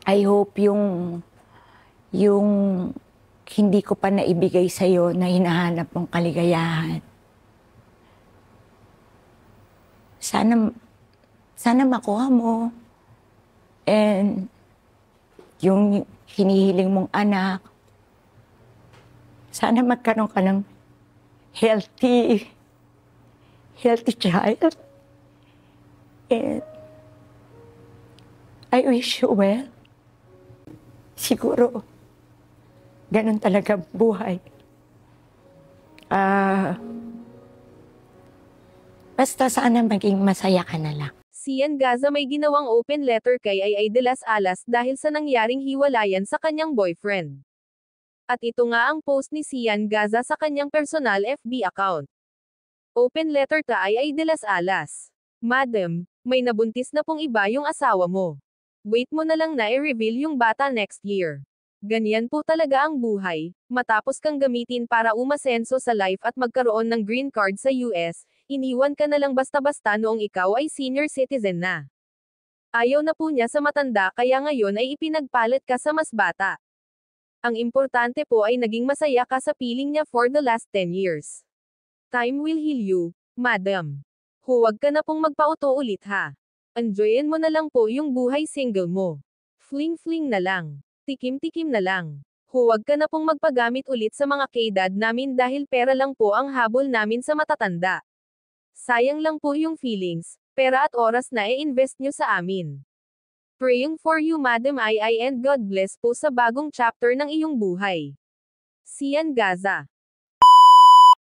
I hope yung hindi ko pa naibigay sa'yo na hinahanap mong kaligayahan. Sana makuha mo. And yung hinihiling mong anak, sana magkaroon ka ng healthy child. And I wish you well. Siguro, ganun talaga buhay. Basta sana maging masaya ka na lang. Sian Gaza may ginawang open letter kay Ay de las Alas dahil sa nangyaring hiwalayan sa kanyang boyfriend. At ito nga ang post ni Sian Gaza sa kanyang personal FB account. Open letter ta Ay de las Alas. Madam, may nabuntis na pong iba yung asawa mo. Wait mo na lang na i-reveal yung bata next year. Ganyan po talaga ang buhay, matapos kang gamitin para umasenso sa life at magkaroon ng green card sa US, iniwan ka na lang basta-basta noong ikaw ay senior citizen na. Ayaw na po niya sa matanda kaya ngayon ay ipinagpalit ka sa mas bata. Ang importante po ay naging masaya ka sa piling niya for the last 10 years. Time will heal you, madam. Huwag ka na pong magpauto ulit ha. Enjoyin mo na lang po yung buhay single mo. Fling-fling na lang. Tikim-tikim na lang. Huwag ka na pong magpagamit ulit sa mga kaedad namin dahil pera lang po ang habol namin sa matatanda. Sayang lang po yung feelings, pera at oras na i-invest nyo sa amin. Praying for you Madam Ay and God bless po sa bagong chapter ng iyong buhay. Sian Gaza.